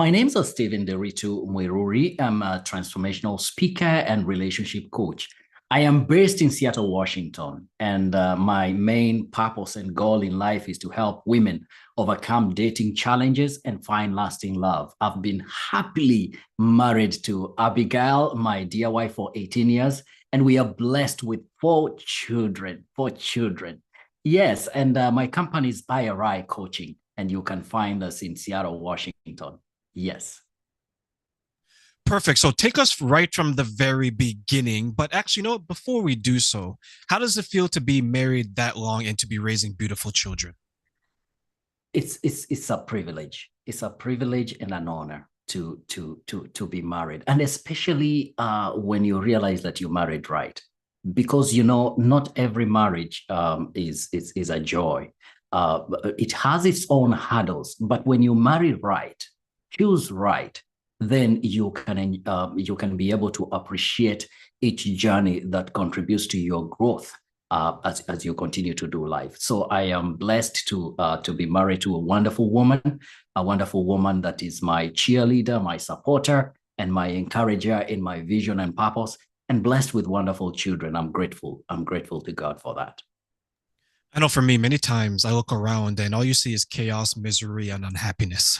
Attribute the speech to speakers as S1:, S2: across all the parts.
S1: My name's Stephen Deritu Muiruri. I'm a transformational speaker and relationship coach. I am based in Seattle, Washington, and my main purpose and goal in life is to help women overcome dating challenges and find lasting love. I've been happily married to Abigail, my dear wife, for 18 years, and we are blessed with four children. Four children. Yes, and my company is IRI Coaching, and you can find us in Seattle, Washington. Yes.
S2: Perfect. So take us right from the very beginning. But actually, before we do so, how does it feel to be married that long and to be raising beautiful children?
S1: It's a privilege. It's a privilege and an honor to be married, and especially when you realize that you married right, because not every marriage is a joy. It has its own hurdles, but when you marry right, choose right, then you can be able to appreciate each journey that contributes to your growth as you continue to do life. So I am blessed to be married to a wonderful woman that is my cheerleader, my supporter, and my encourager in my vision and purpose, and blessed with wonderful children. I'm grateful. I'm grateful to God for that.
S2: I know for me, many times I look around and all you see is chaos, misery, and unhappiness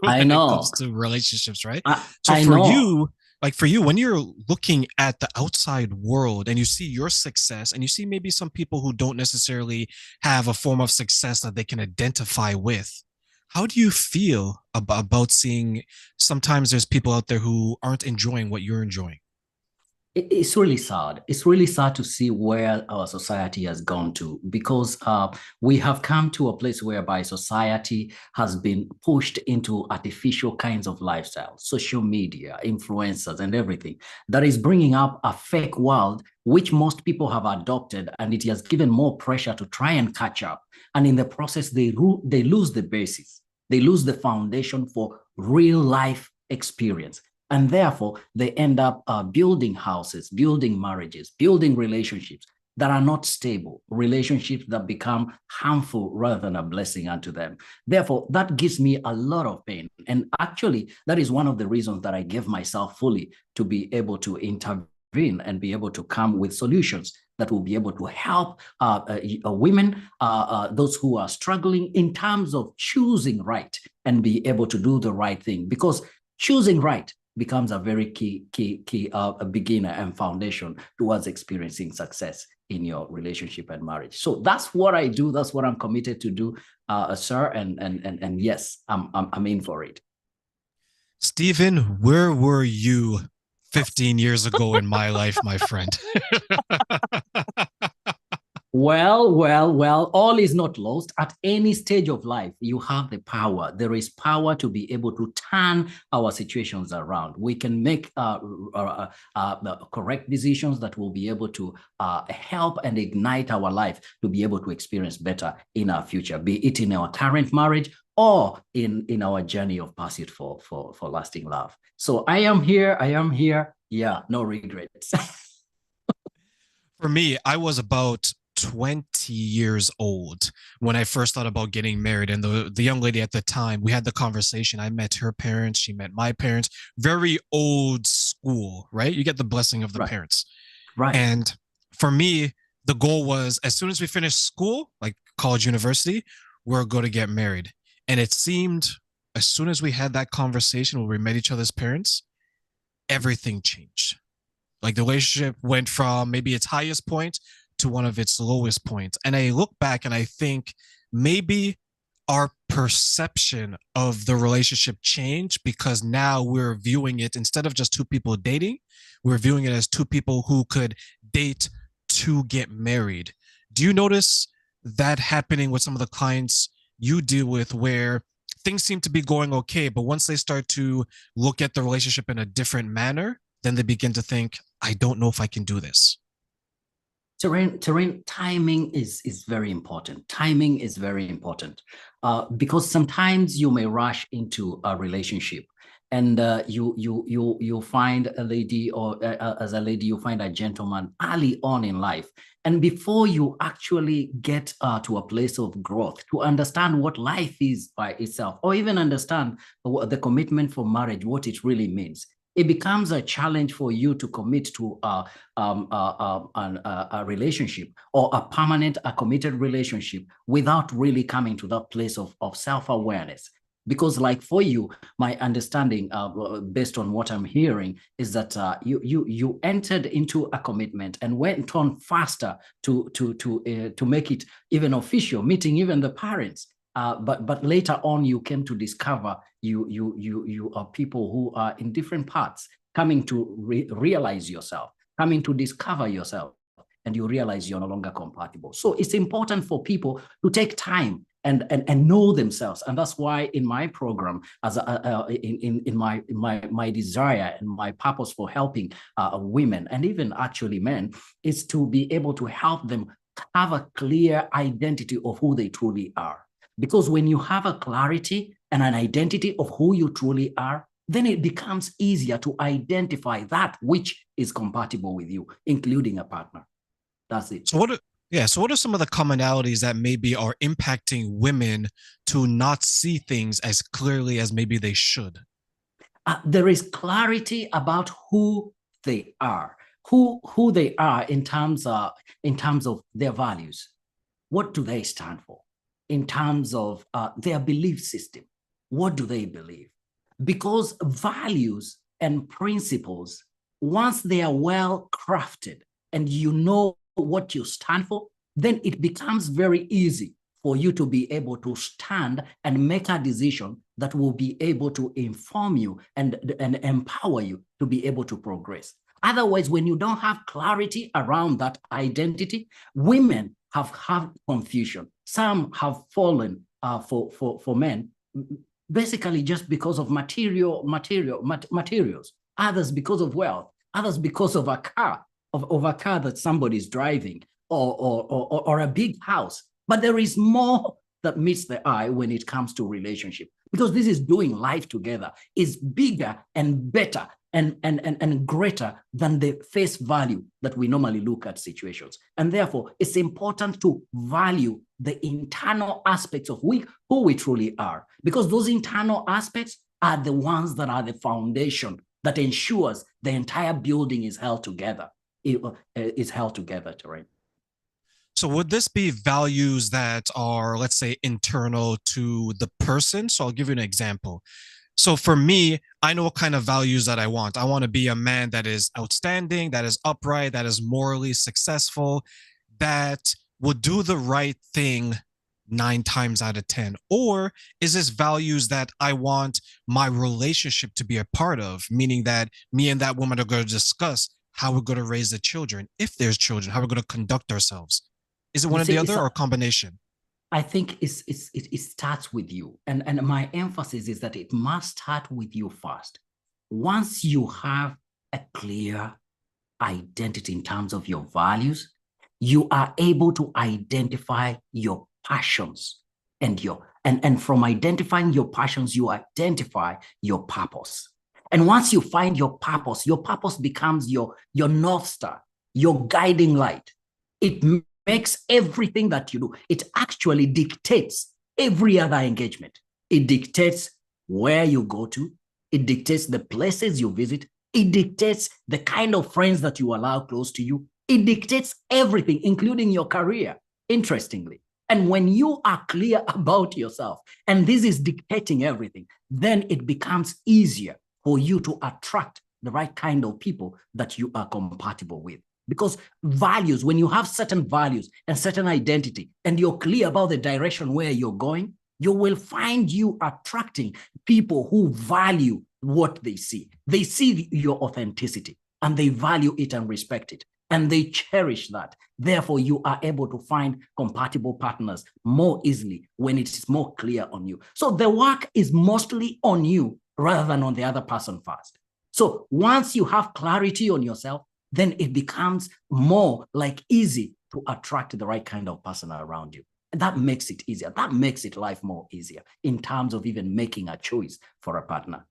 S1: I
S2: when it comes
S1: know.
S2: to relationships, right? So
S1: I
S2: for
S1: know.
S2: you, like for you, when you're looking at the outside world and you see your success and you see maybe some people who don't necessarily have a form of success that they can identify with, how do you feel about seeing sometimes there's people out there who aren't enjoying what you're enjoying?
S1: It's really sad. It's really sad to see where our society has gone to, because we have come to a place whereby society has been pushed into artificial kinds of lifestyle, social media, influencers, and everything that is bringing up a fake world, which most people have adopted, and it has given more pressure to try and catch up. And in the process, they lose the basis. They lose the foundation for real life experience. And therefore, they end up building houses, building marriages, building relationships that are not stable, relationships that become harmful rather than a blessing unto them. Therefore, that gives me a lot of pain. And actually, that is one of the reasons that I give myself fully to be able to intervene and be able to come with solutions that will be able to help women, those who are struggling in terms of choosing right and be able to do the right thing. Because choosing right becomes a very key a beginner and foundation towards experiencing success in your relationship and marriage. So that's what I do. That's what I'm committed to do, sir. And yes, I'm in for it.
S2: Stephen, where were you 15 years ago in my life, my friend?
S1: Well, all is not lost. At any stage of life, you have the power. There is power to be able to turn our situations around. We can make correct decisions that will be able to help and ignite our life to be able to experience better in our future, be it in our current marriage or in our journey of pursuit for lasting love. So I am here. I am here. Yeah, no regrets.
S2: For me, I was about 20 years old when I first thought about getting married. And the young lady at the time, we had the conversation. I met her parents, she met my parents, very old school, right? You get the blessing of the
S1: Right,
S2: parents.
S1: right.
S2: And for me, the goal was as soon as we finished school, like college, university, we're going to get married. And it seemed as soon as we had that conversation where we met each other's parents, everything changed. Like the relationship went from maybe its highest point to one of its lowest points. And I look back and I think maybe our perception of the relationship changed because now we're viewing it instead of just two people dating, we're viewing it as two people who could date to get married. Do you notice that happening with some of the clients you deal with where things seem to be going okay, but once they start to look at the relationship in a different manner, then they begin to think, I don't know if I can do this.
S1: Terrain timing is very important. Timing is very important because sometimes you may rush into a relationship and you find a lady, or as a lady you find a gentleman early on in life, and before you actually get to a place of growth to understand what life is by itself, or even understand the commitment for marriage, what it really means, it becomes a challenge for you to commit to a relationship, or a permanent, a committed relationship, without really coming to that place of self-awareness. Because like for you, my understanding, based on what I'm hearing, is that you entered into a commitment and went on faster to make it even official, meeting even the parents. But later on, you came to discover you are people who are in different parts, coming to realize yourself, coming to discover yourself, and you realize you're no longer compatible. So it's important for people to take time and know themselves. And that's why in my program, as in my desire and my purpose for helping women, and even actually men, is to be able to help them have a clear identity of who they truly are. Because when you have a clarity and an identity of who you truly are, then it becomes easier to identify that which is compatible with you, including a partner. That's it.
S2: So what are some of the commonalities that maybe are impacting women to not see things as clearly as maybe they should?
S1: There is clarity about who they are, who they are in terms of their values. What do they stand for? In terms of their belief system, what do they believe? Because values and principles, once they are well crafted and you know what you stand for, then it becomes very easy for you to be able to stand and make a decision that will be able to inform you and empower you to be able to progress. Otherwise, when you don't have clarity around that identity, women have had confusion. Some have fallen for men, basically just because of materials. Others because of wealth. Others because of a car, of a car that somebody's driving, or a big house. But there is more that meets the eye when it comes to relationship, because this is doing life together, is bigger and better and greater than the face value that we normally look at situations. And therefore, it's important to value the internal aspects of who we truly are, because those internal aspects are the ones that are the foundation that ensures the entire building is held together. Is held together, Terrain.
S2: So would this be values that are, let's say, internal to the person? So I'll give you an example. So for me, I know what kind of values that I want. I want to be a man that is outstanding, that is upright, that is morally successful, that will do the right thing 9 times out of 10? Or is this values that I want my relationship to be a part of, meaning that me and that woman are going to discuss how we're going to raise the children, if there's children, how we're going to conduct ourselves? Is it
S1: You
S2: one or
S1: see,
S2: the other or a combination?
S1: I think it starts with you. And my emphasis is that it must start with you first. Once you have a clear identity in terms of your values, you are able to identify your passions, and from identifying your passions, you identify your purpose. And once you find your purpose becomes your North Star, your guiding light. It makes everything that you do. It actually dictates every other engagement. It dictates where you go to. It dictates the places you visit. It dictates the kind of friends that you allow close to you. It dictates everything, including your career, interestingly. And when you are clear about yourself, and this is dictating everything, then it becomes easier for you to attract the right kind of people that you are compatible with. Because values, when you have certain values and certain identity, and you're clear about the direction where you're going, you will find you attracting people who value what they see. They see your authenticity and they value it and respect it, and they cherish that. Therefore, you are able to find compatible partners more easily when it is more clear on you. So the work is mostly on you rather than on the other person first. So once you have clarity on yourself, then it becomes more like easy to attract the right kind of person around you. And that makes it easier. That makes it life more easier in terms of even making a choice for a partner.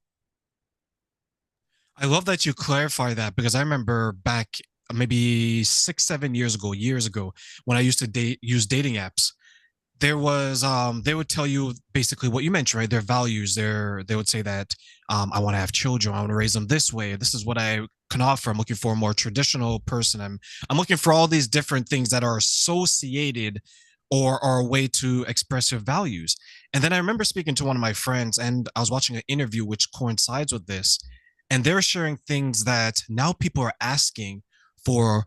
S2: I love that you clarify that because I remember back maybe 6, 7 years ago, when I used to use dating apps. There was they would tell you basically what you mentioned, right? Their values. They would say that I want to have children, I want to raise them this way. This is what I can offer. I'm looking for a more traditional person. I'm looking for all these different things that are associated or are a way to express your values. And then I remember speaking to one of my friends, and I was watching an interview which coincides with this, and they're sharing things that now people are asking for.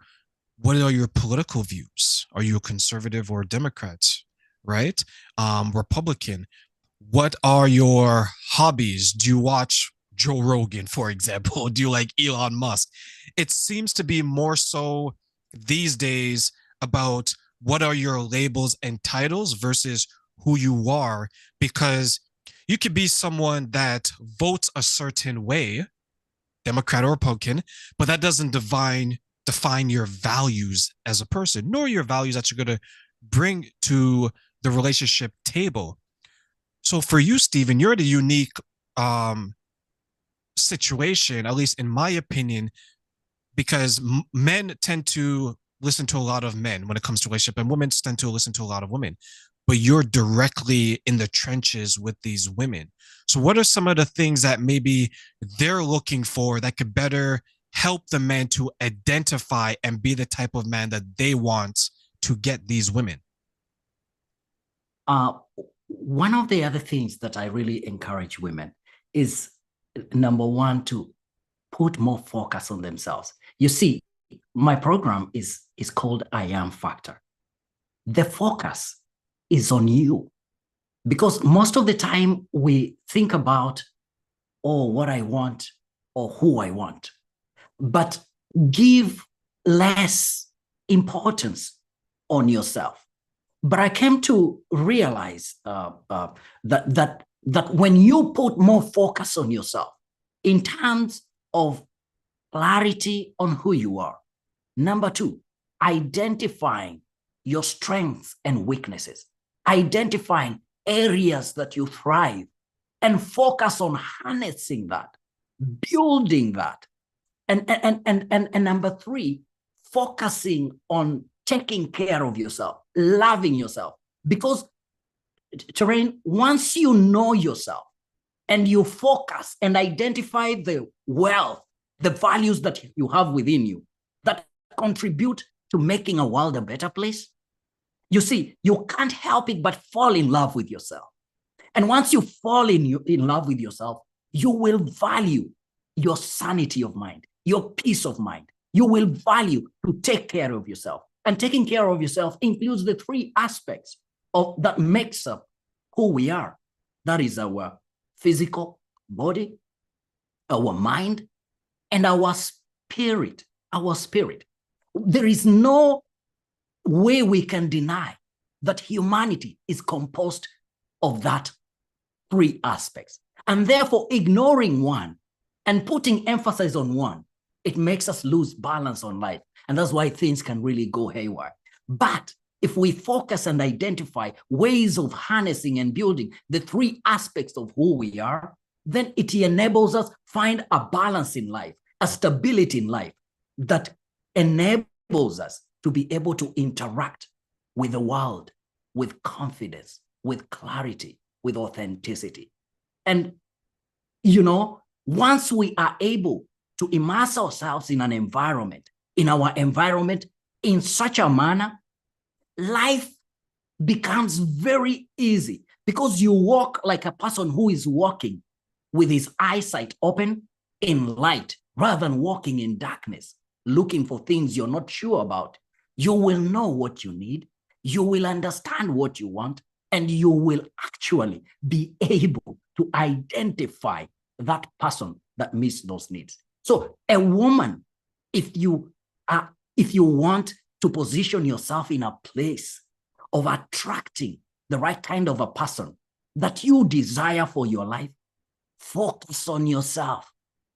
S2: What are your political views? Are you a conservative or a Democrat? Right? Republican. What are your hobbies? Do you watch Joe Rogan, for example? Do you like Elon Musk? It seems to be more so these days about what are your labels and titles versus who you are, because you could be someone that votes a certain way, Democrat or Republican, but that doesn't define your values as a person, nor your values that you're going to bring to the relationship table. So for you, Stephen, you're in a unique um, situation, at least in my opinion, because men tend to listen to a lot of men when it comes to relationship, and women tend to listen to a lot of women. But you're directly in the trenches with these women. So, what are some of the things that maybe they're looking for that could better help the man to identify and be the type of man that they want to get these women?
S1: Uh, One of the other things that I really encourage women is, number one, to put more focus on themselves. You see, my program is called I Am Factor. The focus is on you, because most of the time we think about, oh, what I want or who I want, but give less importance on yourself. But I came to realize that when you put more focus on yourself in terms of clarity on who you are, number two, identifying your strengths and weaknesses, identifying areas that you thrive, and focus on harnessing that, building that. And number three, focusing on taking care of yourself, loving yourself. Because, Terrain, once you know yourself and you focus and identify the wealth, the values that you have within you that contribute to making a world a better place, you see, you can't help it but fall in love with yourself. And once you fall in love with yourself, you will value your sanity of mind, your peace of mind. You will value to take care of yourself. And taking care of yourself includes the three aspects of that makes up who we are. That is our physical body, our mind, and our spirit. Our spirit. There is no way we can deny that humanity is composed of that three aspects. And therefore, ignoring one and putting emphasis on one, it makes us lose balance on life. And that's why things can really go haywire. But if we focus and identify ways of harnessing and building the three aspects of who we are, then it enables us find a balance in life, a stability in life that enables us to be able to interact with the world with confidence, with clarity, with authenticity. And, once we are able to immerse ourselves in our environment in such a manner, life becomes very easy, because you walk like a person who is walking with his eyesight open in light rather than walking in darkness, looking for things you're not sure about. You will know what you need, you will understand what you want, and you will actually be able to identify that person that meets those needs. So a woman, if you want to position yourself in a place of attracting the right kind of a person that you desire for your life, focus on yourself.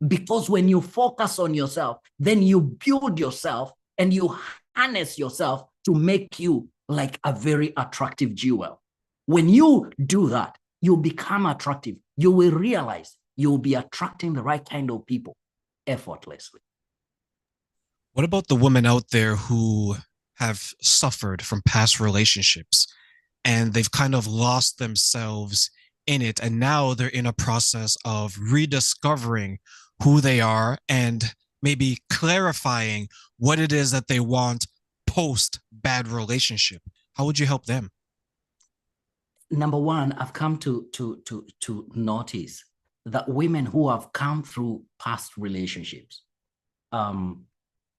S1: Because when you focus on yourself, then you build yourself and you harness yourself to make you like a very attractive jewel. When you do that, you become attractive. You will realize you'll be attracting the right kind of people effortlessly.
S2: What about the women out there who have suffered from past relationships and they've kind of lost themselves in it, and now they're in a process of rediscovering who they are and maybe clarifying what it is that they want post bad relationship? How would you help them?
S1: Number one, I've come to notice that women who have come through past relationships, um,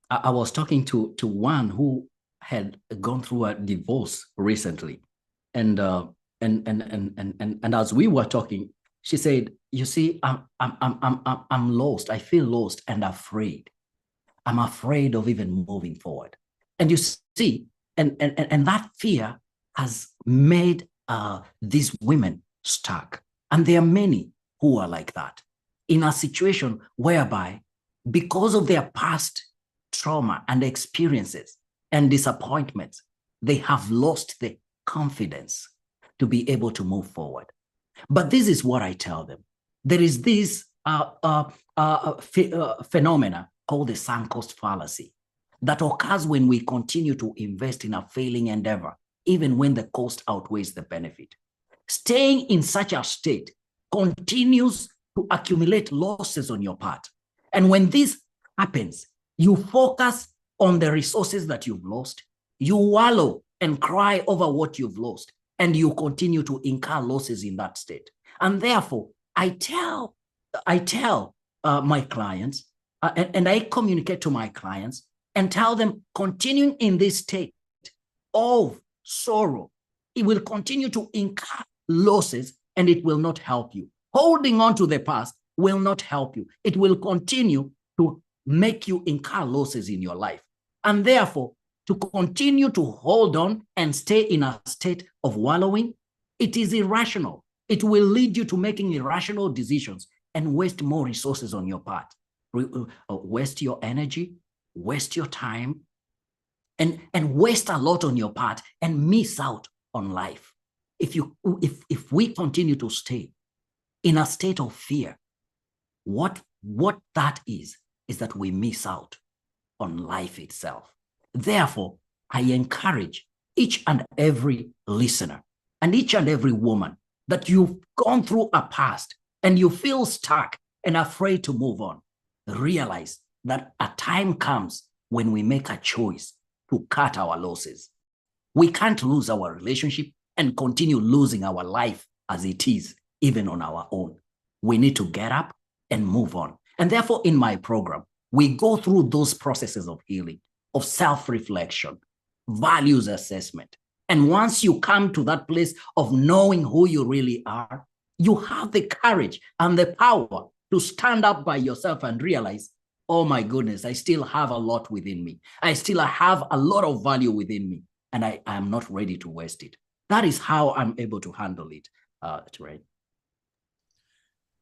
S1: I was talking to one who had gone through a divorce recently, and and as we were talking, she said, "You see, I'm lost. I feel lost and afraid. I'm afraid of even moving forward." And you see, and that fear has made these women stuck. And there are many who are like that, in a situation whereby, because of their past trauma and experiences and disappointments, they have lost the confidence to be able to move forward. But this is what I tell them. There is this phenomena called the sunk cost fallacy that occurs when we continue to invest in a failing endeavor, even when the cost outweighs the benefit. Staying in such a state continues to accumulate losses on your part. And when this happens, you focus on the resources that you've lost, you wallow and cry over what you've lost, and you continue to incur losses in that state. And therefore, I tell my clients, and I communicate to my clients and tell them, continuing in this state of sorrow, it will continue to incur losses and it will not help you. Holding on to the past will not help you. It will continue to make you incur losses in your life. And therefore, to continue to hold on and stay in a state of wallowing, it is irrational. It will lead you to making irrational decisions and waste more resources on your part. Waste your energy, waste your time, and waste a lot on your part and miss out on life. If we continue to stay in a state of fear, what that is that we miss out on life itself. Therefore, I encourage each and every listener and each and every woman that you've gone through a past and you feel stuck and afraid to move on. Realize that a time comes when we make a choice to cut our losses. We can't lose our relationship and continue losing our life as it is, even on our own. We need to get up and move on. And therefore, in my program, we go through those processes of healing, of self-reflection, values assessment. And once you come to that place of knowing who you really are, you have the courage and the power to stand up by yourself and realize, oh my goodness, I still have a lot within me. I still have a lot of value within me, and I am not ready to waste it. That is how I'm able to handle it, Terrain.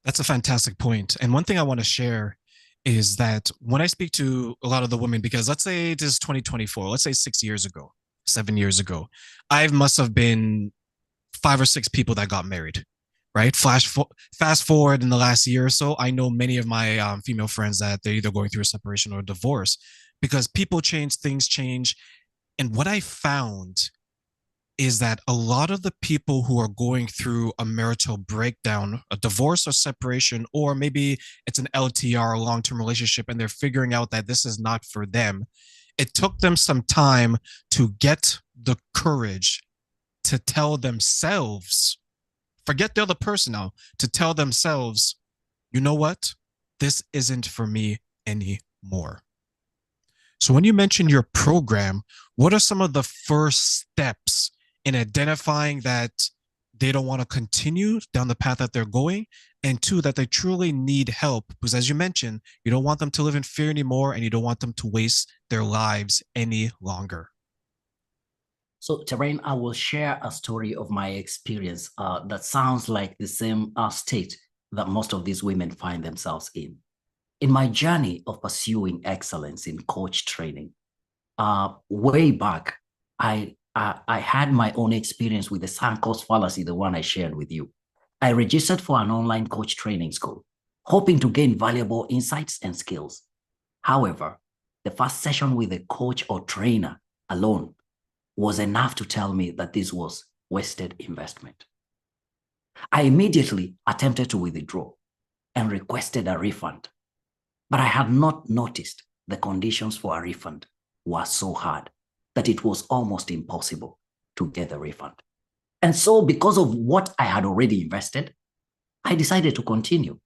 S2: That's a fantastic point. And one thing I want to share is that when I speak to a lot of the women, because let's say this is 2024, let's say 6 years ago, 7 years ago, I must have been 5 or 6 people that got married, right? Fast forward in the last year or so, I know many of my female friends that they're either going through a separation or a divorce because people change, things change. And what I found is that a lot of the people who are going through a marital breakdown, a divorce or separation, or maybe it's an LTR, a long-term relationship, and they're figuring out that this is not for them, it took them some time to get the courage to tell themselves, forget the other person now, to tell themselves, you know what? This isn't for me anymore. So when you mention your program, what are some of the first steps in identifying that they don't want to continue down the path that they're going, and two, that they truly need help? Because as you mentioned, you don't want them to live in fear anymore, and you don't want them to waste their lives any longer.
S1: So, Terrain, I will share a story of my experience that sounds like the same state that most of these women find themselves in. In my journey of pursuing excellence in coach training, way back, I had my own experience with the sunk cost fallacy, the one I shared with you. I registered for an online coach training school, hoping to gain valuable insights and skills. However, the first session with a coach or trainer alone was enough to tell me that this was wasted investment. I immediately attempted to withdraw and requested a refund, but I had not noticed the conditions for a refund were so hard that it was almost impossible to get the refund. And so because of what I had already invested, I decided to continue.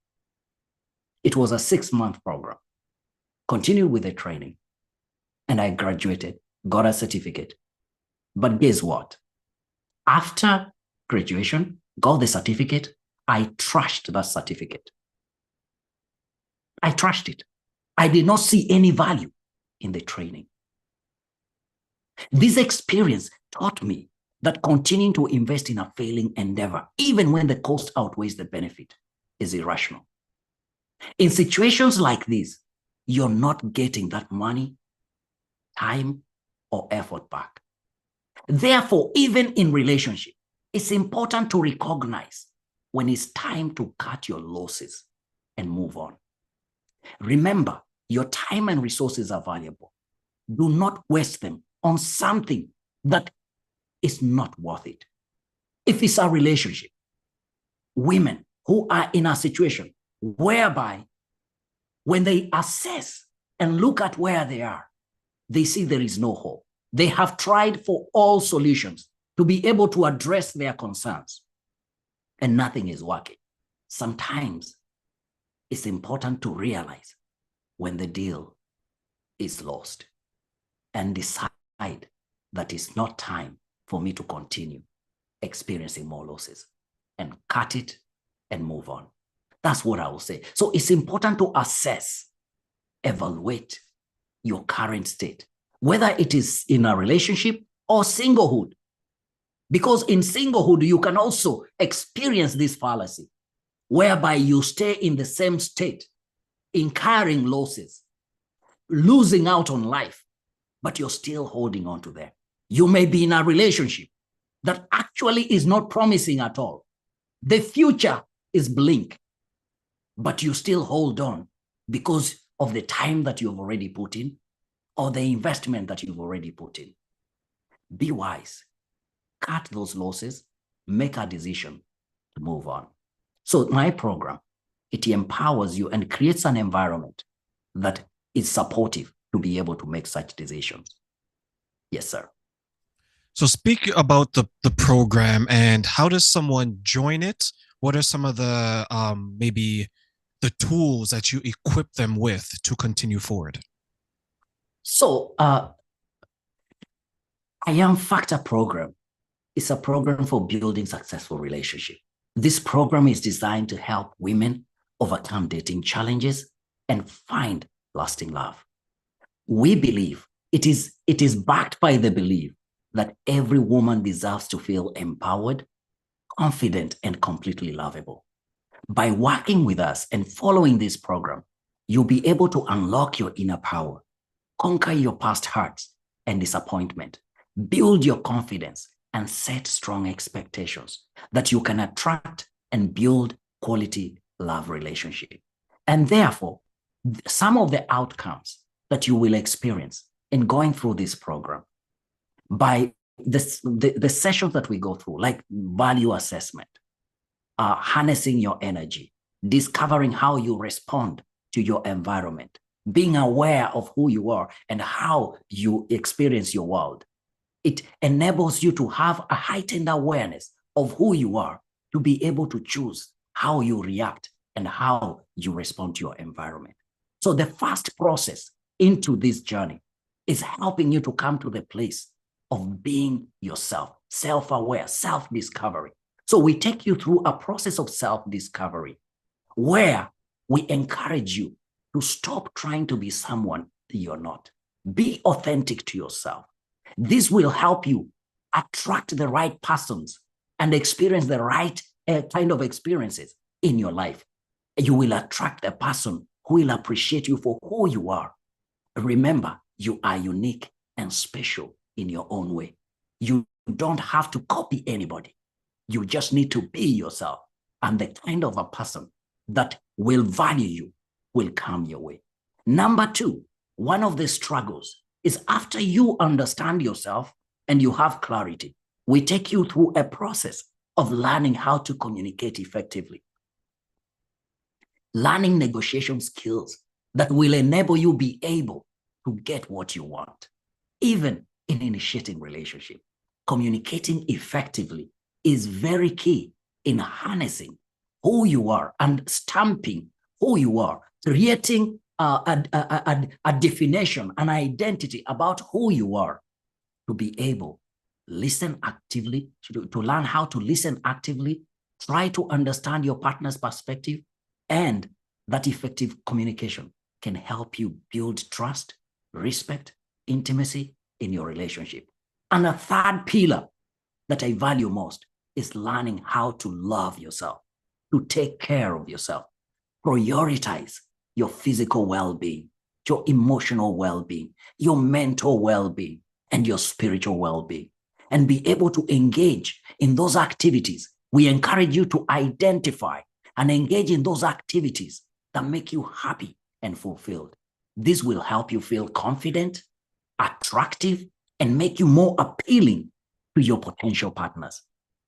S1: It was a 6-month program, continued with the training, and I graduated, got a certificate. But guess what? After graduation, got the certificate, I trashed that certificate. I trashed it. I did not see any value in the training. This experience taught me that continuing to invest in a failing endeavor, even when the cost outweighs the benefit, is irrational. In situations like this, you're not getting that money, time, or effort back. Therefore, even in relationship, it's important to recognize when it's time to cut your losses and move on. Remember, your time and resources are valuable. Do not waste them on something that is not worth it. If it's a relationship, women who are in a situation whereby when they assess and look at where they are, they see there is no hope. They have tried for all solutions to be able to address their concerns, and nothing is working. Sometimes it's important to realize when the deal is lost and decide that it's not time for me to continue experiencing more losses, and cut it and move on. That's what I will say. So it's important to assess, evaluate your current state, whether it is in a relationship or singlehood. Because in singlehood, you can also experience this fallacy, whereby you stay in the same state, incurring losses, losing out on life, but you're still holding on to them. You may be in a relationship that actually is not promising at all. The future is bleak, but you still hold on because of the time that you've already put in or the investment that you've already put in. Be wise. Cut those losses, make a decision to move on. So my program, it empowers you and creates an environment that is supportive to be able to make such decisions. Yes, sir.
S2: So speak about the program and how does someone join it? What are some of the maybe the tools that you equip them with to continue forward?
S1: So I Am Factor program is a program for building successful relationships. This program is designed to help women overcome dating challenges and find lasting love. We believe it is backed by the belief that every woman deserves to feel empowered, confident, and completely lovable. By working with us and following this program, you'll be able to unlock your inner power, conquer your past hurts and disappointment, build your confidence, and set strong expectations that you can attract and build quality love relationship. And therefore, some of the outcomes that you will experience in going through this program by the sessions that we go through, like value assessment, harnessing your energy, discovering how you respond to your environment, being aware of who you are and how you experience your world. It enables you to have a heightened awareness of who you are, to be able to choose how you react and how you respond to your environment. So the first process into this journey is helping you to come to the place of being yourself, self-aware, self-discovery. So we take you through a process of self-discovery where we encourage you to stop trying to be someone you're not. Be authentic to yourself. This will help you attract the right persons and experience the right kind of experiences in your life. You will attract a person who will appreciate you for who you are. Remember, you are unique and special in your own way. You don't have to copy anybody. You just need to be yourself and the kind of a person that will value you will come your way. Number two, one of the struggles is after you understand yourself and you have clarity, we take you through a process of learning how to communicate effectively, learning negotiation skills that will enable you be able to get what you want, even in initiating relationship. Communicating effectively is very key in harnessing who you are and stamping who you are, creating a definition, an identity about who you are, to be able to listen actively, to learn how to listen actively, try to understand your partner's perspective, and that effective communication can help you build trust, respect, intimacy in your relationship. And a third pillar that I value most is learning how to love yourself, to take care of yourself, prioritize your physical well-being, your emotional well-being, your mental well-being, and your spiritual well-being, and be able to engage in those activities. We encourage you to identify and engage in those activities that make you happy and fulfilled. This will help you feel confident, attractive, and make you more appealing to your potential partners.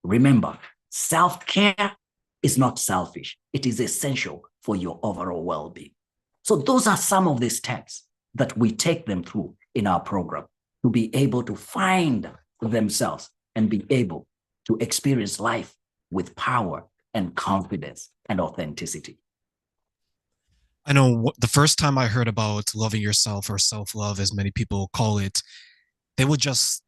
S1: Remember, self-care is not selfish. It is essential for your overall well-being. So those are some of the steps that we take them through in our program to be able to find themselves and be able to experience life with power and confidence and authenticity.
S2: I know the first time I heard about loving yourself, or self-love, as many people call it, they would just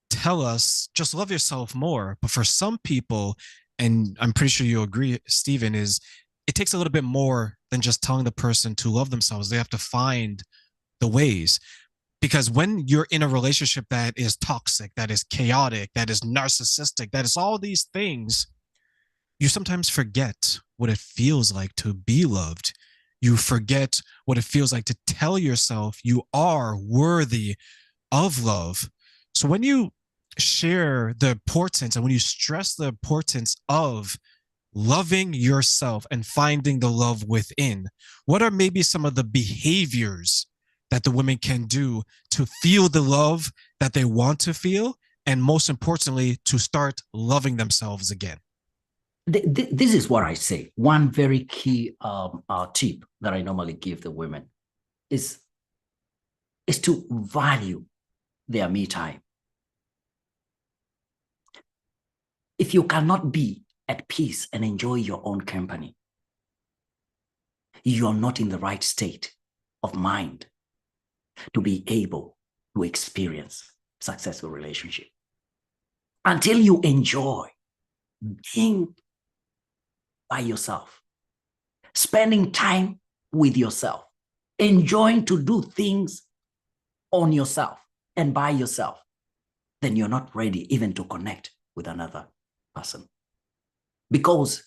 S2: tell us, just love yourself more. But for some people, and I'm pretty sure you agree, Stephen, is it takes a little bit more than just telling the person to love themselves. They have to find the ways. Because when you're in a relationship that is toxic, that is chaotic, that is narcissistic, that is all these things, you sometimes forget what it feels like to be loved. You forget what it feels like to tell yourself you are worthy of love. So when you share the importance and when you stress the importance of loving yourself and finding the love within, what are maybe some of the behaviors that the women can do to feel the love that they want to feel, and most importantly, to start loving themselves again?
S1: This is what I say. One very key tip that I normally give the women is to value their me time. If you cannot be at peace and enjoy your own company, you're not in the right state of mind to be able to experience successful relationship. Until you enjoy being by yourself, spending time with yourself, enjoying to do things on yourself and by yourself, then you're not ready even to connect with another person. Because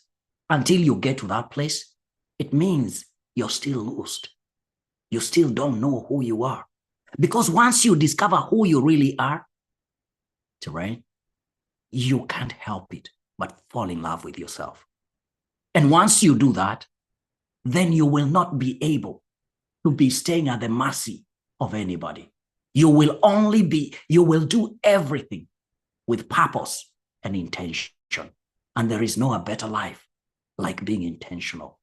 S1: until you get to that place, it means you're still lost. You still don't know who you are. Because once you discover who you really are, right, you can't help it but fall in love with yourself. And once you do that, then you will not be able to be staying at the mercy of anybody. You will do everything with purpose and intention. And there is no better life like being intentional,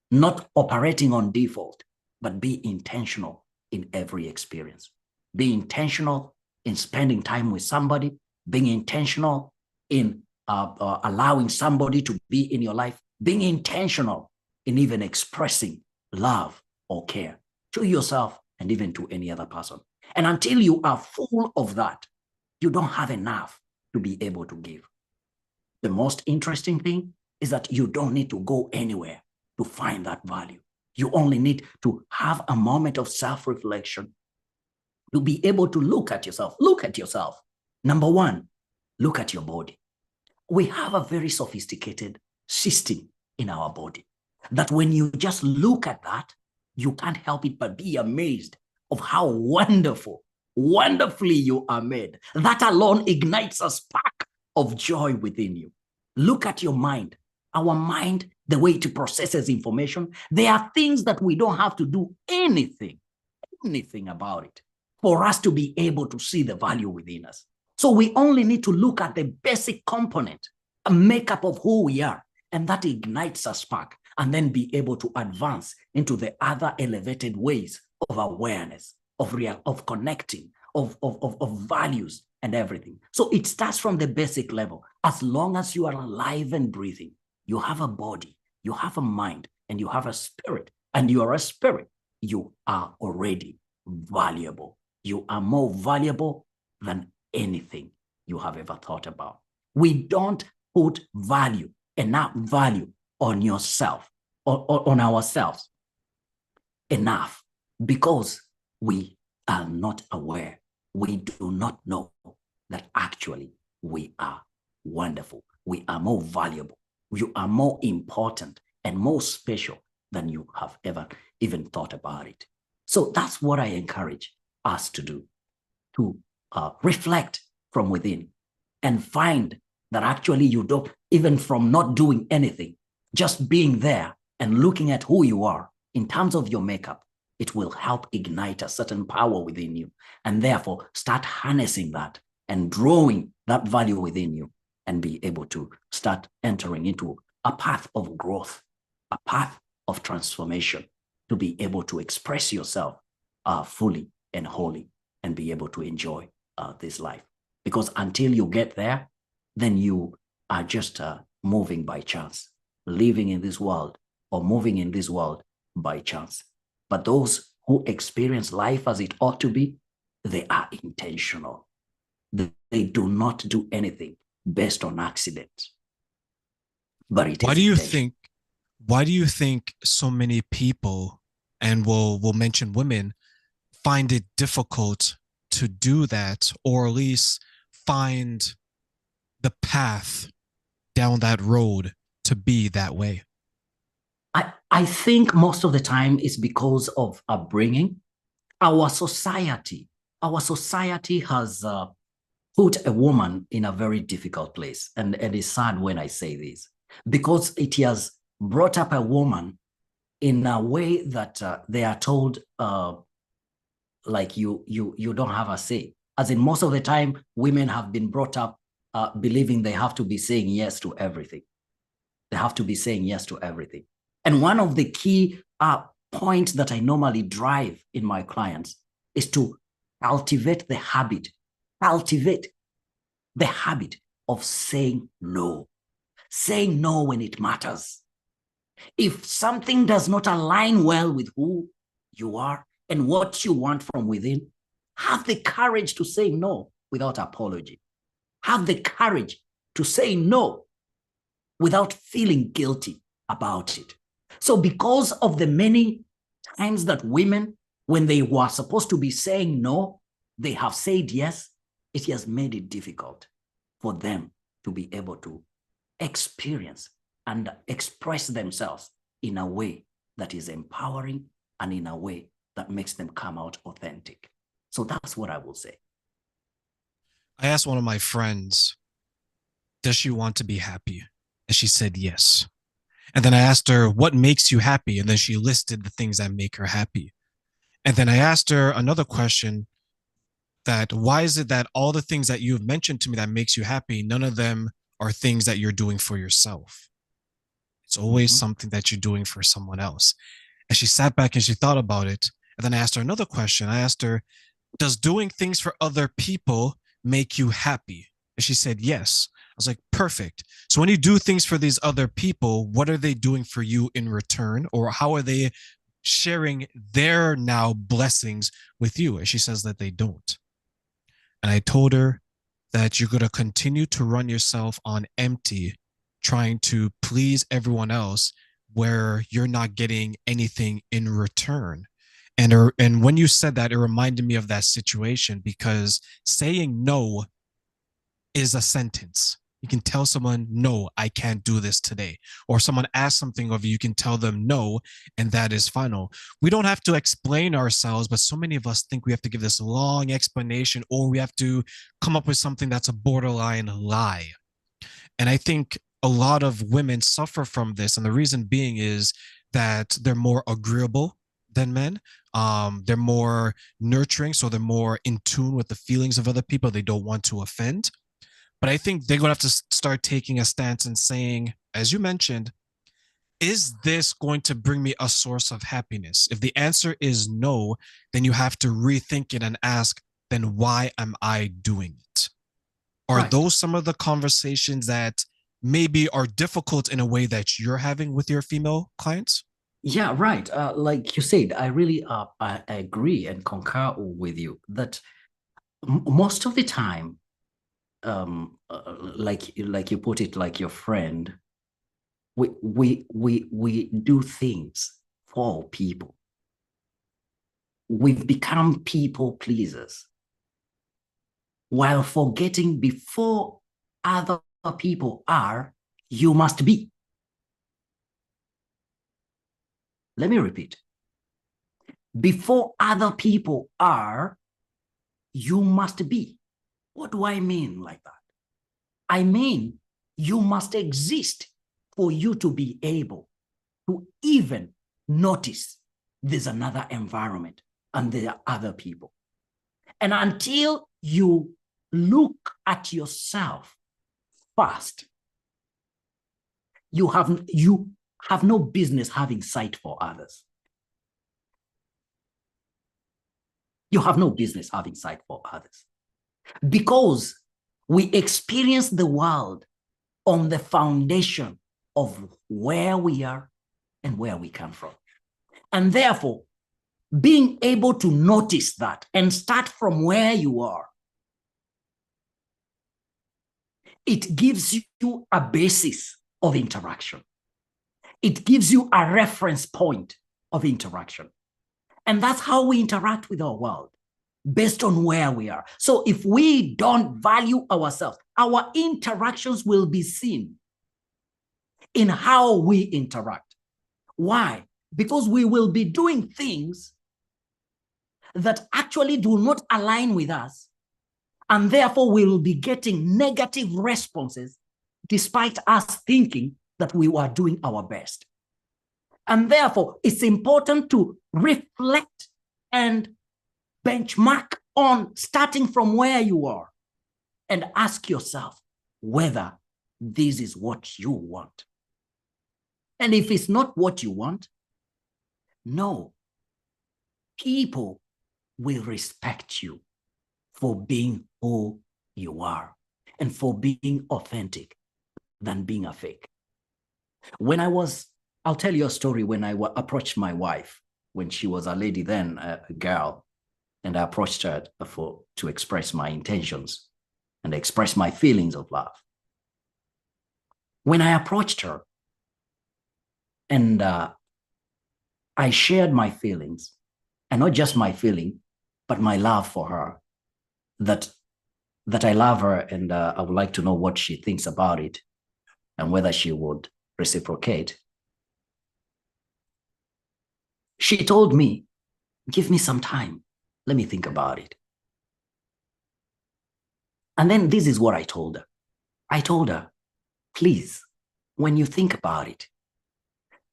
S1: not operating on default, but be intentional in every experience. Be intentional in spending time with somebody, being intentional in allowing somebody to be in your life, being intentional in even expressing love or care to yourself and even to any other person. And until you are full of that, you don't have enough to be able to give. The most interesting thing is that you don't need to go anywhere to find that value. You only need to have a moment of self-reflection to be able to look at yourself. Look at yourself. Number one, look at your body. We have a very sophisticated system in our body that when you just look at that, you can't help it but be amazed of how wonderfully you are made. That alone ignites a spark of joy within you. Look at your mind. Our mind the way it processes information. There are things that we don't have to do anything about it for us to be able to see the value within us. So we only need to look at the basic component, a makeup of who we are, and that ignites a spark, and then be able to advance into the other elevated ways of awareness, of connecting, of values and everything. So it starts from the basic level. As long as you are alive and breathing, you have a body, you have a mind, and you have a spirit, and you are a spirit, you are already valuable. You are more valuable than anything you have ever thought about. We don't put enough value on yourself, or on ourselves enough, because we are not aware. We do not know that actually we are wonderful. We are more valuable. You are more important and more special than you have ever even thought about it. So that's what I encourage us to do, to reflect from within and find that actually you don't, even from not doing anything, just being there and looking at who you are in terms of your makeup, it will help ignite a certain power within you, and therefore start harnessing that and drawing that value within you, and be able to start entering into a path of growth, a path of transformation, to be able to express yourself fully and wholly, and be able to enjoy this life. Because until you get there, then you are just moving by chance, living in this world, or moving in this world by chance. But those who experience life as it ought to be, they are intentional. They do not do anything based on accident. But it
S2: Why
S1: is
S2: do you
S1: intentional.
S2: think why do you think so many people, and we'll mention women, find it difficult to do that, or at least find the path down that road to be that way?
S1: I think most of the time it's because of upbringing. Our society, our society has put a woman in a very difficult place. And it's sad when I say this, because it has brought up a woman in a way that they are told, like you don't have a say. As in, most of the time, women have been brought up believing they have to be saying yes to everything. They have to be saying yes to everything. And one of the key points that I normally drive in my clients is to cultivate the habit of saying no when it matters. If something does not align well with who you are and what you want from within, have the courage to say no without apology. Have the courage to say no without feeling guilty about it. So because of the many times that women, when they were supposed to be saying no, they have said yes, it has made it difficult for them to be able to experience and express themselves in a way that is empowering, and in a way that makes them come out authentic. So that's what I will say.
S2: I asked one of my friends, does she want to be happy? And she said yes. And then I asked her, what makes you happy? And then she listed the things that make her happy. And then I asked her another question, that why is it that all the things that you've mentioned to me that makes you happy, none of them are things that you're doing for yourself? It's always something that you're doing for someone else. And she sat back and she thought about it. And then I asked her another question. I asked her, does doing things for other people make you happy? And she said, yes. I was like, perfect. So when you do things for these other people, what are they doing for you in return? Or how are they sharing their now blessings with you? And she says that they don't. And I told her that you're going to continue to run yourself on empty, trying to please everyone else, where you're not getting anything in return. And when you said that, it reminded me of that situation, because saying no is a sentence. You can tell someone, no, I can't do this today. Or someone asks something of you, you can tell them no, and that is final. We don't have to explain ourselves, but so many of us think we have to give this long explanation, or we have to come up with something that's a borderline lie. And I think a lot of women suffer from this. And the reason being is that they're more agreeable than men. They're more nurturing, so they're more in tune with the feelings of other people. They don't want to offend. But I think they're going to have to start taking a stance and saying, as you mentioned, is this going to bring me a source of happiness? If the answer is no, then you have to rethink it and ask, then why am I doing it? Are
S1: Right.
S2: those some of the conversations that maybe are difficult in a way that you're having with your female clients?
S1: Yeah, right. Like you said, I really I agree and concur with you that most of the time, like you put it, like your friend, we do things for people. We've become people pleasers while forgetting before other people are, you must be. Let me repeat. Before other people are, you must be. What do I mean like that? I mean, you must exist for you to be able to even notice there's another environment and there are other people. And until you look at yourself first, you have no business having sight for others. You have no business having sight for others. Because we experience the world on the foundation of where we are and where we come from. And therefore, being able to notice that and start from where you are, it gives you a basis of interaction. It gives you a reference point of interaction. And that's how we interact with our world, based on where we are. So if we don't value ourselves, our interactions will be seen in how we interact. Why? Because we will be doing things that actually do not align with us, and therefore we will be getting negative responses despite us thinking that we were doing our best. And therefore, it's important to reflect and benchmark on starting from where you are and ask yourself whether this is what you want. And if it's not what you want, no, people will respect you for being who you are and for being authentic than being a fake. I'll tell you a story when I approached my wife when she was a lady then, a girl, and I approached her to express my intentions and express my feelings of love. When I approached her and I shared my feelings, and not just my feeling, but my love for her, that I love her and I would like to know what she thinks about it and whether she would reciprocate. She told me, give me some time. Let me think about it. And then this is what I told her. I told her, please, when you think about it,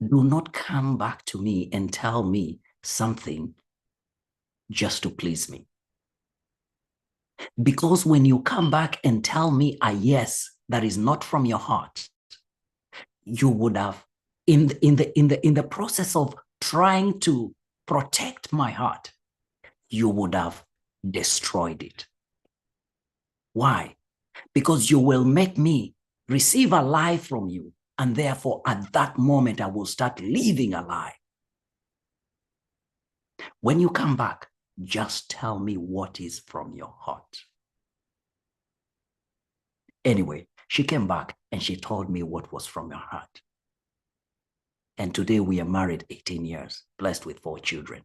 S1: do not come back to me and tell me something just to please me. Because when you come back and tell me a yes that is not from your heart, you would have, in the process of trying to protect my heart, you would have destroyed it. Why? Because you will make me receive a lie from you, and therefore at that moment I will start living a lie. When you come back, just tell me what is from your heart. Anyway, she came back and she told me what was from her heart. And today we are married 18 years, blessed with 4 children.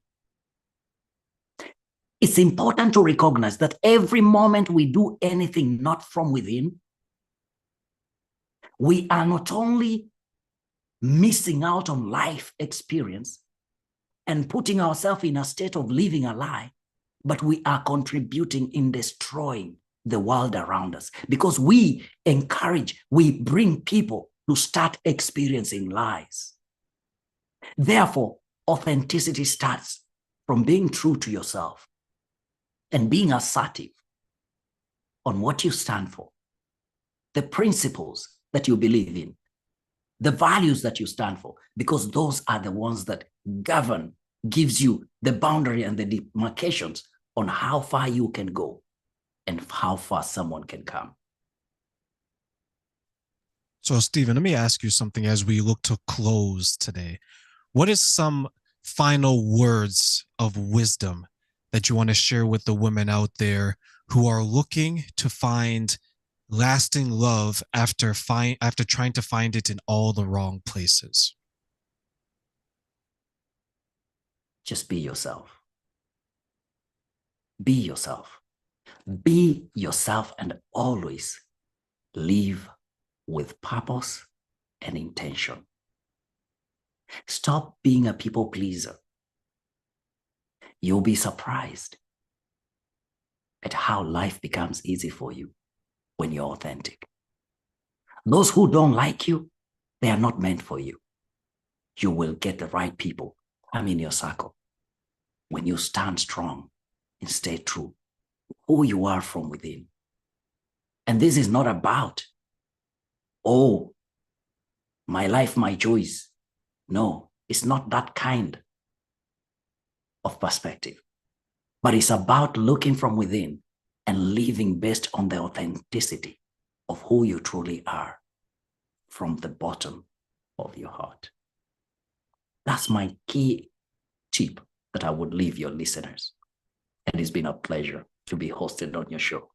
S1: It's important to recognize that every moment we do anything not from within, we are not only missing out on life experience and putting ourselves in a state of living a lie, but we are contributing in destroying the world around us, because we bring people to start experiencing lies. Therefore, authenticity starts from being true to yourself and being assertive on what you stand for, the principles that you believe in, the values that you stand for, because those are the ones that govern, gives you the boundary and the demarcations on how far you can go and how far someone can come.
S2: So, Stephen, let me ask you something as we look to close today. What is some final words of wisdom that you want to share with the women out there who are looking to find lasting love after trying to find it in all the wrong places?
S1: Just be yourself. Be yourself. Be yourself and always live with purpose and intention. Stop being a people pleaser. You'll be surprised at how life becomes easy for you when you're authentic. Those who don't like you, they are not meant for you. You will get the right people come in your circle when you stand strong and stay true who you are from within. And this is not about, oh, my life, my choice. No, it's not that kind of perspective, but it's about looking from within and living based on the authenticity of who you truly are from the bottom of your heart. That's my key tip that I would leave your listeners. And it's been a pleasure to be hosted on your show.